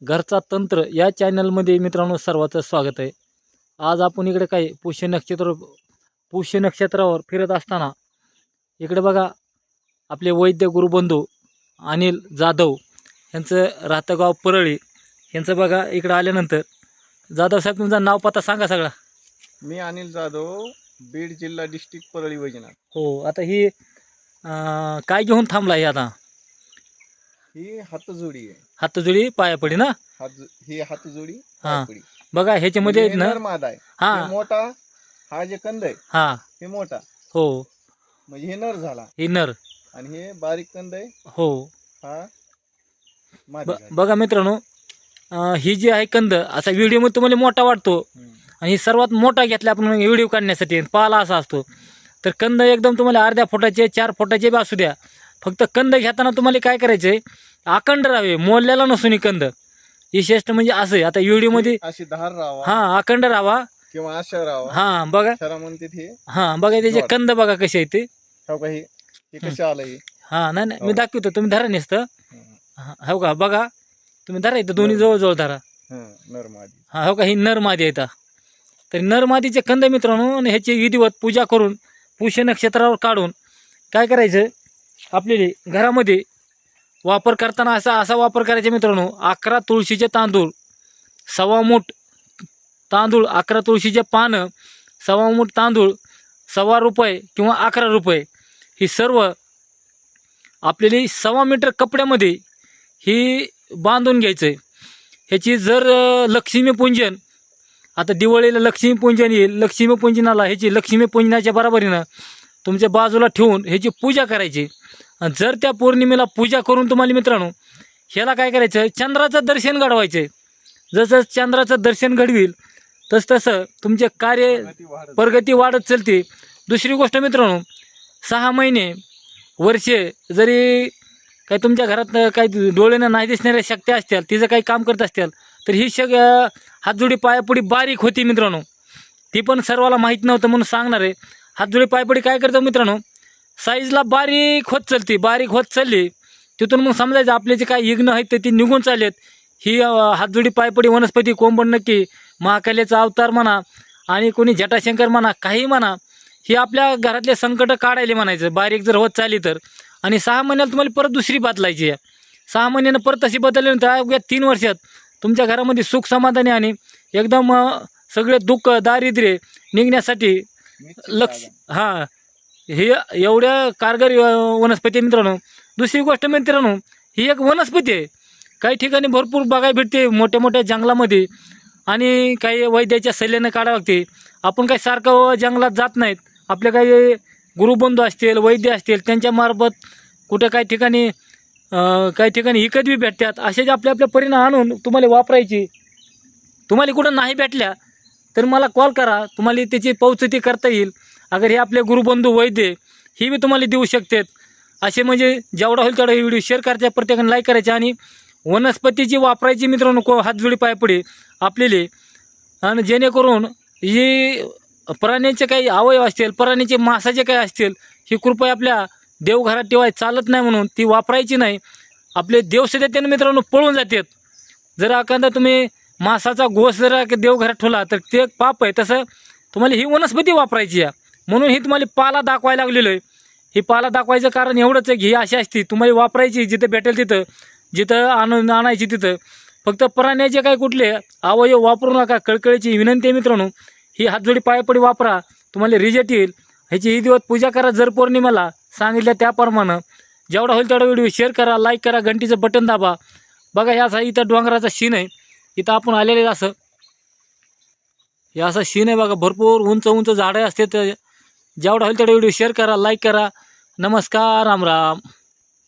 घरचा तंत्र या चॅनलमध्ये मित्रांनो सर्वांचं स्वागत आहे। आज आपण इकडे काय पुष्य नक्षत्रावर फिरत असताना इकडे बघा आपले वैद्य गुरुबंधू अनिल जाधव यांचं राहतं गाव परळी। यांचं बघा इकडे आल्यानंतर जाधव साहेब तुमचं नाव पत्ता सांगा सगळा। मी अनिल जाधव, बीड जिल्हा डिस्ट्रिक्ट परळी वैजनाथ। हो, आता ही काय घेऊन थांबला आहे आता? ही हातजोडी आहे। हातजोडी पायापडी ना? ही हातजोडी हा पायापडी। बघा ह्याच्यामध्ये आहेत ना नरमाद आहे। हा हे मोठा, हा जे कंद आहे हा हे मोठा, हो म्हणजे हे नर झाला, ही नर, आणि हे बारीक कंद आहे हो हा मादी झाली। बघा मित्रांनो, ही जी आहे कंद असा व्हिडिओमध्ये तुम्हाला मोठा वाटतो आणि सर्वात मोठा घेतला आपण व्हिडिओ काढण्यासाठी पाला असा असतो। तर कंद एकदम तुम्हाला अर्ध्या फुटाचे 4 फुटाचे बी असू द्या, फक्त कंद घेताना तुम्हाला काय करायचं आहे, अखंड राहावे, मोडलेला नसून कंद। विशेष म्हणजे असं आहे, आता व्हिडिओमध्ये अशी धार राहावा हा अखंड राहावा किंवा अशा राहावा। हा बघा, शरा म्हणते हे हा बघा त्याचे कंद बघा कसे आहेत ते। हो का, हे कसे आलं हे? हा नाही नाही मी दाखवतो, तुम्ही धरा नसतं। हो का, बघा तुम्ही धरा इथं, दोन्ही जवळजवळ धरा। नरमादी। हा हो का, ही नरमादी आहे। तर नरमादीचे कंद मित्रांनो, आणि ह्याची विधिवत पूजा करून पुष्य नक्षत्रावर काढून काय करायचं, आपल्याला घरामध्ये वापर करताना असा वापर करायचा मित्रांनो। 11 तुळशीचे तांदूळ, 1.25 मूठ तांदूळ, 11 तुळशीचे पानं, 1.25 मूठ तांदूळ, ₹1.25 किंवा ₹11 ही सर्व आपल्याला 1.25 मीटर कपड्यामध्ये ही बांधून घ्यायचं आहे। ह्याची जर लक्ष्मीपूजन, आता दिवाळीला लक्ष्मीपूजन येईल, लक्ष्मीपूजनाला ह्याची लक्ष्मीपूजनाच्या बरोबरीनं तुमच्या बाजूला ठेवून ह्याची पूजा करायची। आणि जर त्या पौर्णिमेला पूजा करून तुम्हाला मित्रांनो ह्याला काय करायचं, चंद्राचं दर्शन घडवायचं। जसं चंद्राचं दर्शन घडविल तसं तुमचे कार्य प्रगती वाढत चालते। दुसरी गोष्ट मित्रांनो, 6 महिने वर्षे जरी काही तुमच्या घरात काही डोळ्यानं नाही दिसणाऱ्या शक्ती असतील, तिचं काही काम करत असतील, तर ही हातजोडी पायापुढी बारीक होती मित्रांनो। ती पण सर्वाला माहीत नव्हतं म्हणून सांगणार आहे। हातजोडी पायापुढी काय करतं मित्रांनो, साईजला बारीक होत चालली, तिथून मग समजायचं आपले जे काही यज्ञ आहेत ते निघून चाललेत। ही हातजोडी पायपडी वनस्पती कोंबड नक्की महाकाल्याचा अवतार म्हणा आणि कोणी जटाशंकर म्हणा, काही म्हणा, ही आपल्या घरातले संकट काढायला म्हणायचं बारीक जर होत चालली तर। आणि 6 महिन्याला तुम्हाला परत दुसरी बदलायची आहे। 6 महिन्यानं परत तशी बदलल्यानंतर अवघ्या 3 वर्षात तुमच्या घरामध्ये सुख समाधानी आणि एकदम सगळे दुःख दारिद्र्य निघण्यासाठी हां हे एवढ्या कारगर वनस्पती मित्रांनो। दुसरी गोष्ट मित्रांनो, ही एक वनस्पती आहे, काही ठिकाणी भरपूर बघायला भेटते मोठ्या मोठ्या जंगलामध्ये, आणि काही वैद्याच्या सल्ल्यानं काढावं लागते। आपण काही सारखं जंगलात जात नाहीत, आपले काही गुरुबंधू असतील, वैद्य असतील, त्यांच्यामार्फत कुठं काही ठिकाणी विकत बी भेटतात। असे जे आपल्या परीनं आणून तुम्हाला वापरायची। तुम्हाला कुठं नाही भेटल्या तर मला कॉल करा, तुम्हाला त्याची पौचती करता येईल। अगर हे आपले गुरुबंधू वैद्य ही बी तुम्हाला देऊ शकतात। असे म्हणजे जेवढा होईल तेवढा व्हिडिओ शेअर करायचा, प्रत्येकाने लाईक करायचे, आणि वनस्पतीची वापरायची मित्रांनो हातजोडी पायपडी आपलेले। आणि जेणेकरून ही प्राण्यांचे काही अवयव असतील, प्राण्यांचे मांसाचे काही असतील, ही कृपया आपल्या देवघरात ठेवाय चालत नाही म्हणून ती वापरायची नाही। आपले देव सध्या त्यानं मित्रांनो पळून जातात। जर एखादा तुम्ही मांसाचा गोस जर देवघरात ठेवला तर ते पाप आहे। तसं तुम्हाला ही वनस्पती वापरायची आहे, म्हणून ही तुम्हाला पाला दाखवायला लागलेलो आहे। ही पाला दाखवायचं कारण एवढंच आहे की ही अशी असती, तुम्हाला वापरायची जिथं भेटेल तिथं, जिथं आणायची तिथं। फक्त प्राण्याचे काही कुठले अवयव वापरू नका, कळकळीची विनंती आहे मित्रांनो। ही हातजोडी पायापडी वापरा, तुम्हाला रिजल्ट येईल। ह्याची विधिवत पूजा करा जर पौर्णिमेला सांगितलं त्याप्रमाणे। जेवढा होईल तेवढा व्हिडिओ शेअर करा, लाईक करा, घंटीचं बटन दाबा। बघा हे असा इथं डोंगराचा सीन आहे, इथं आपण आलेले असं हे असं सीन आहे बघा, भरपूर उंच झाडं असतात। जेवढा होईल तेवढा व्हिडिओ शेअर करा, लाईक करा। नमस्कार, राम राम।